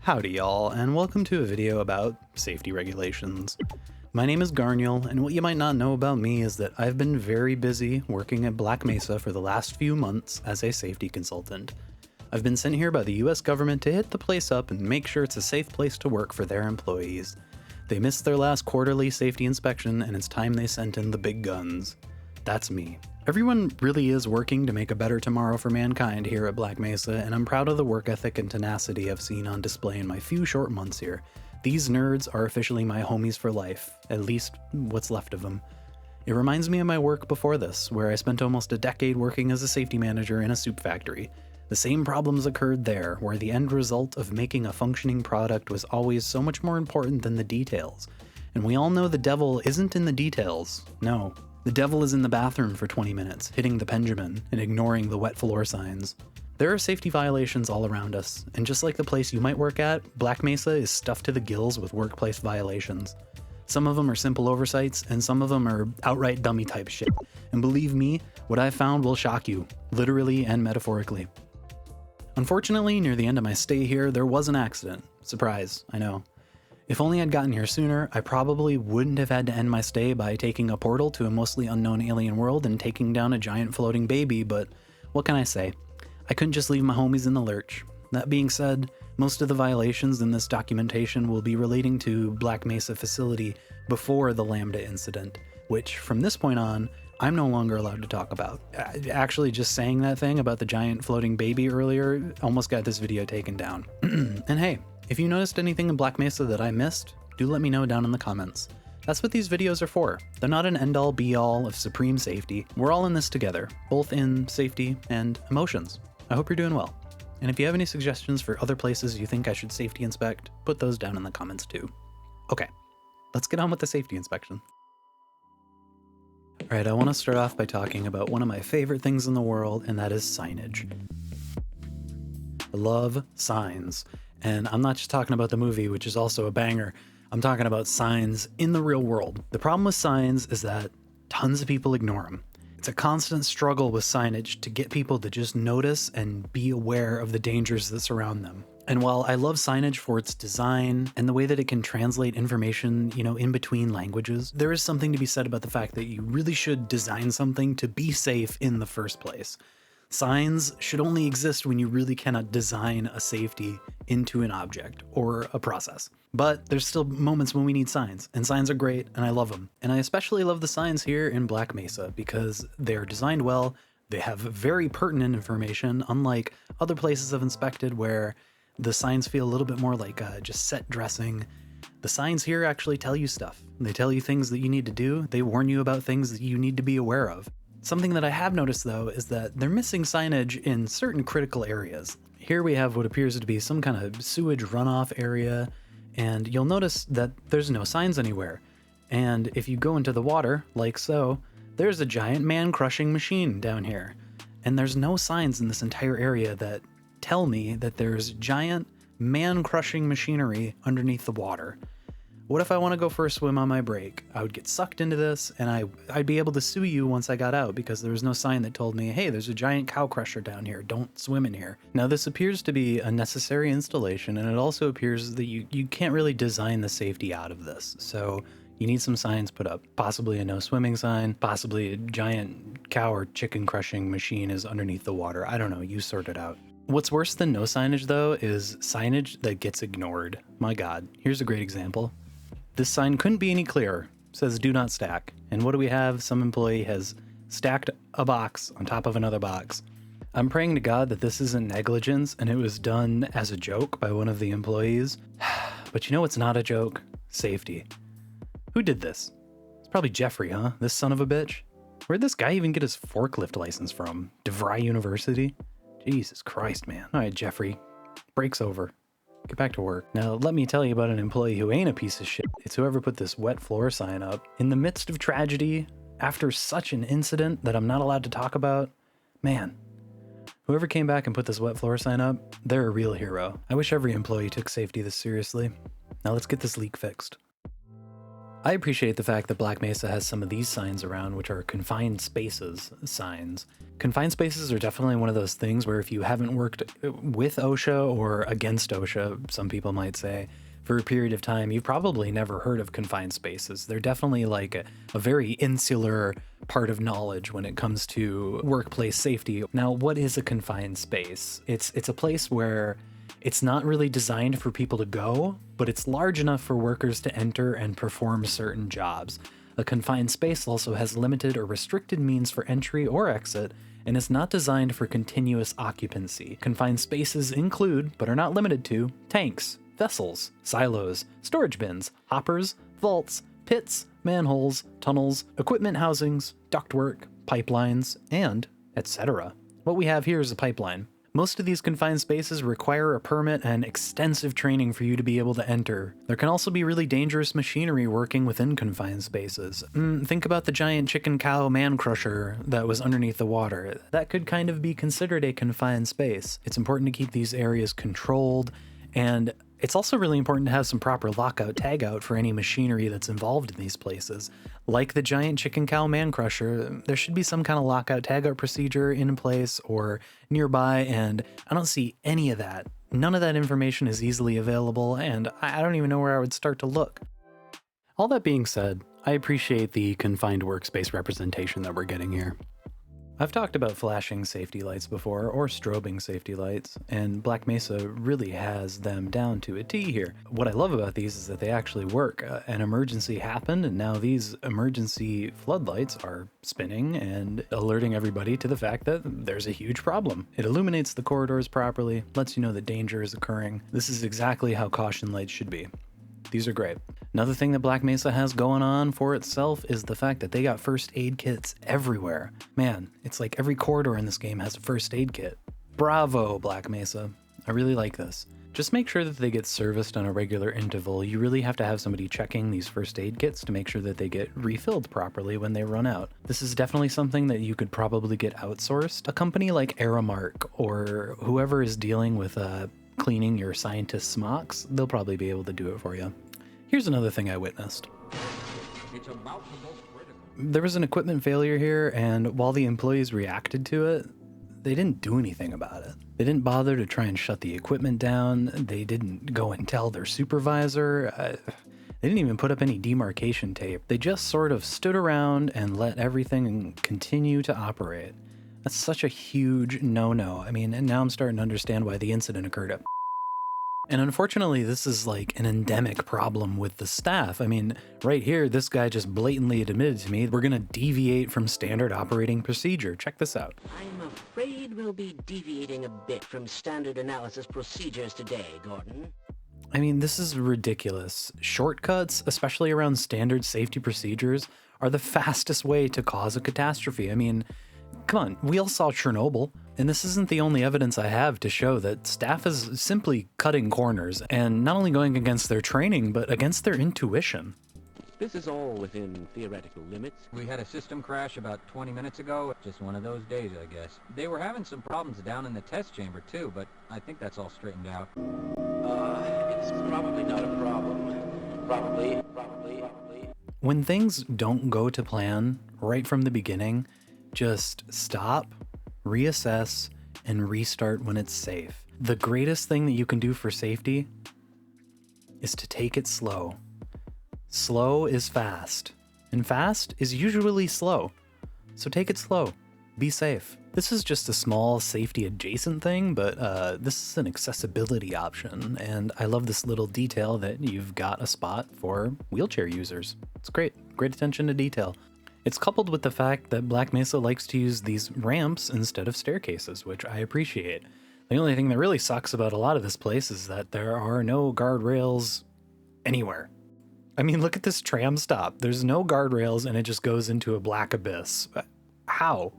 Howdy y'all, and welcome to a video about safety regulations. My name is Garniel, and what you might not know about me is that I've been very busy working at Black Mesa for the last few months as a safety consultant. I've been sent here by the US government to hit the place up and make sure it's a safe place to work for their employees. They missed their last quarterly safety inspection, and it's time they sent in the big guns. That's me. Everyone really is working to make a better tomorrow for mankind here at Black Mesa, and I'm proud of the work ethic and tenacity I've seen on display in my few short months here. These nerds are officially my homies for life, at least what's left of them. It reminds me of my work before this, where I spent almost a decade working as a safety manager in a soup factory. The same problems occurred there, where the end result of making a functioning product was always so much more important than the details. And we all know the devil isn't in the details, no. The devil is in the bathroom for 20 minutes, hitting the Benjamin and ignoring the wet floor signs. There are safety violations all around us, and just like the place you might work at, Black Mesa is stuffed to the gills with workplace violations. Some of them are simple oversights, and some of them are outright dummy type shit. And believe me, what I found will shock you, literally and metaphorically. Unfortunately, near the end of my stay here, there was an accident. Surprise, I know. If only I'd gotten here sooner, I probably wouldn't have had to end my stay by taking a portal to a mostly unknown alien world and taking down a giant floating baby, but what can I say? I couldn't just leave my homies in the lurch. That being said, most of the violations in this documentation will be relating to Black Mesa facility before the Lambda incident, which from this point on, I'm no longer allowed to talk about. Actually, just saying that thing about the giant floating baby earlier almost got this video taken down. And hey, if you noticed anything in Black Mesa that I missed, do let me know down in the comments. That's what these videos are for. They're not an end-all be-all of supreme safety. We're all in this together, both in safety and emotions. I hope you're doing well. And if you have any suggestions for other places you think I should safety inspect, put those down in the comments too. Okay, let's get on with the safety inspection. Alright, I want to start off by talking about one of my favorite things in the world, and that is signage. I love signs. And I'm not just talking about the movie, which is also a banger. I'm talking about signs in the real world. The problem with signs is that tons of people ignore them. It's a constant struggle with signage to get people to just notice and be aware of the dangers that surround them. And while I love signage for its design and the way that it can translate information, in between languages, there is something to be said about the fact that you really should design something to be safe in the first place. Signs should only exist when you really cannot design a safety into an object or a process. But there's still moments when we need signs, and signs are great, and I love them. And I especially love the signs here in Black Mesa because they're designed well, they have very pertinent information, unlike other places I've inspected where the signs feel a little bit more like just set dressing. The signs here actually tell you stuff. They tell you things that you need to do, they warn you about things that you need to be aware of. Something that I have noticed, though, is that they're missing signage in certain critical areas. Here we have what appears to be some kind of sewage runoff area, and you'll notice that there's no signs anywhere. And if you go into the water, like so, there's a giant man-crushing machine down here. And there's no signs in this entire area that tell me that there's giant man-crushing machinery underneath the water. What if I want to go for a swim on my break? I would get sucked into this, and I'd be able to sue you once I got out because there was no sign that told me, hey, there's a giant cow crusher down here, don't swim in here. Now, this appears to be a necessary installation, and it also appears that you can't really design the safety out of this. So you need some signs put up, possibly a no swimming sign, possibly a giant cow or chicken crushing machine is underneath the water. I don't know, you sort it out. What's worse than no signage, though, is signage that gets ignored. My God, here's a great example. This sign couldn't be any clearer. It says do not stack. And what do we have? Some employee has stacked a box on top of another box. I'm praying to God that this isn't negligence and it was done as a joke by one of the employees. But you know what's not a joke? Safety. Who did this? It's probably Jeffrey, huh? This son of a bitch. Where'd this guy even get his forklift license from? DeVry University? Jesus Christ, man. All right, Jeffrey. Break's over. Get back to work. Now, let me tell you about an employee who ain't a piece of shit. It's whoever put this wet floor sign up. In the midst of tragedy, after such an incident that I'm not allowed to talk about, man, whoever came back and put this wet floor sign up, they're a real hero. I wish every employee took safety this seriously. Now let's get this leak fixed. I appreciate the fact that Black Mesa has some of these signs around, which are confined spaces signs. Confined spaces are definitely one of those things where if you haven't worked with OSHA or against OSHA, some people might say, for a period of time, you've probably never heard of confined spaces. They're definitely like a very insular part of knowledge when it comes to workplace safety. Now, what is a confined space? It's a place where it's not really designed for people to go, but it's large enough for workers to enter and perform certain jobs. A confined space also has limited or restricted means for entry or exit, and is not designed for continuous occupancy. Confined spaces include, but are not limited to, tanks, vessels, silos, storage bins, hoppers, vaults, pits, manholes, tunnels, equipment housings, ductwork, pipelines, and etc. What we have here is a pipeline. Most of these confined spaces require a permit and extensive training for you to be able to enter. There can also be really dangerous machinery working within confined spaces. Think about the giant chicken cow man crusher that was underneath the water. That could kind of be considered a confined space. It's important to keep these areas controlled, and it's also really important to have some proper lockout tagout for any machinery that's involved in these places. Like the giant chicken cow man crusher, there should be some kind of lockout tagout procedure in place or nearby, and I don't see any of that. None of that information is easily available, and I don't even know where I would start to look. All that being said, I appreciate the confined workspace representation that we're getting here. I've talked about flashing safety lights before, or strobing safety lights, and Black Mesa really has them down to a T here. What I love about these is that they actually work. An emergency happened, and now these emergency floodlights are spinning and alerting everybody to the fact that there's a huge problem. It illuminates the corridors properly, lets you know that danger is occurring. This is exactly how caution lights should be. These are great. Another thing that Black Mesa has going on for itself is the fact that they got first aid kits everywhere. Man, it's like every corridor in this game has a first aid kit. Bravo, Black Mesa. I really like this. Just make sure that they get serviced on a regular interval. You really have to have somebody checking these first aid kits to make sure that they get refilled properly when they run out. This is definitely something that you could probably get outsourced. A company like Aramark or whoever is dealing with cleaning your scientist smocks, they'll probably be able to do it for you. Here's another thing I witnessed. There was an equipment failure here, and while the employees reacted to it, they didn't do anything about it. They didn't bother to try and shut the equipment down. They didn't go and tell their supervisor. They didn't even put up any demarcation tape. They just sort of stood around and let everything continue to operate. That's such a huge no-no. I mean, and now I'm starting to understand why the incident occurred at. And unfortunately, this is like an endemic problem with the staff. I mean, right here, this guy just blatantly admitted to me, we're gonna deviate from standard operating procedure. Check this out. I'm afraid we'll be deviating a bit from standard analysis procedures today, Gordon. I mean, this is ridiculous. Shortcuts, especially around standard safety procedures, are the fastest way to cause a catastrophe. I mean, come on, we all saw Chernobyl, and this isn't the only evidence I have to show that staff is simply cutting corners and not only going against their training, but against their intuition. This is all within theoretical limits. We had a system crash about 20 minutes ago. Just one of those days, I guess. They were having some problems down in the test chamber, too, but I think that's all straightened out. It's probably not a problem. Probably. When things don't go to plan right from the beginning, just stop, reassess, and restart when it's safe. The greatest thing that you can do for safety is to take it slow. Slow is fast, and fast is usually slow. So take it slow. Be safe. This is just a small safety adjacent thing, but this is an accessibility option, and I love this little detail that you've got a spot for wheelchair users. It's great. Great attention to detail. It's coupled with the fact that Black Mesa likes to use these ramps instead of staircases, which I appreciate. The only thing that really sucks about a lot of this place is that there are no guardrails anywhere. I mean, look at this tram stop. There's no guardrails and it just goes into a black abyss. How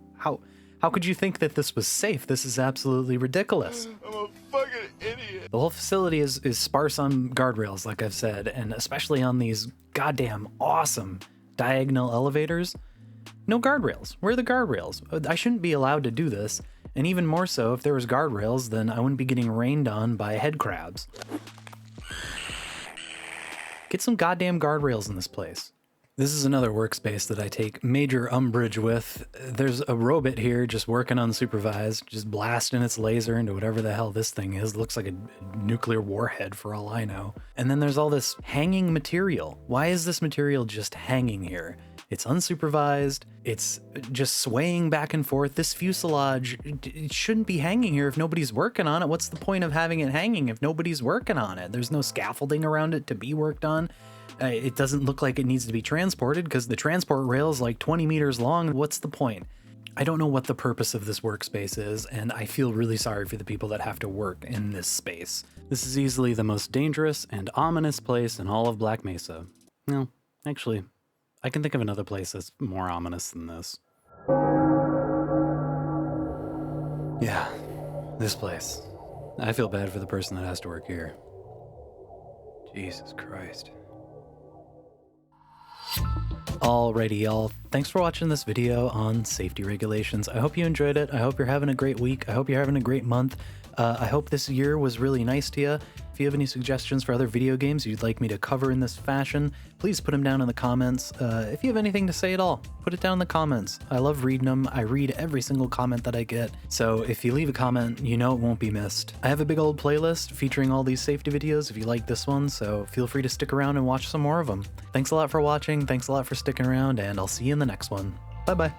could you think that this was safe? This is absolutely ridiculous. I'm a fucking idiot. The whole facility is sparse on guardrails, like I've said, and especially on these goddamn awesome diagonal elevators. No guardrails. Where are the guardrails? I shouldn't be allowed to do this, and even more so, if there was guardrails, then I wouldn't be getting rained on by head crabs. Get some goddamn guardrails in this place. This is another workspace that I take major umbrage with. There's a robot here just working unsupervised, just blasting its laser into whatever the hell this thing is. It looks like a nuclear warhead for all I know. And then there's all this hanging material. Why is this material just hanging here? It's unsupervised. It's just swaying back and forth. This fuselage, it shouldn't be hanging here if nobody's working on it. What's the point of having it hanging if nobody's working on it? There's no scaffolding around it to be worked on. It doesn't look like it needs to be transported because the transport rail is like 20 meters long. What's the point? I don't know what the purpose of this workspace is, and I feel really sorry for the people that have to work in this space. This is easily the most dangerous and ominous place in all of Black Mesa. No, actually, I can think of another place that's more ominous than this. Yeah, this place. I feel bad for the person that has to work here. Jesus Christ. Alrighty, y'all. Thanks for watching this video on safety regulations. I hope you enjoyed it. I hope you're having a great week. I hope you're having a great month. I hope this year was really nice to you. If you have any suggestions for other video games you'd like me to cover in this fashion, please put them down in the comments. If you have anything to say at all, put it down in the comments. I love reading them. I read every single comment that I get. So if you leave a comment, you know it won't be missed. I have a big old playlist featuring all these safety videos if you like this one, so feel free to stick around and watch some more of them. Thanks a lot for watching. Thanks a lot for sticking around, and I'll see you in the next one. Bye-bye.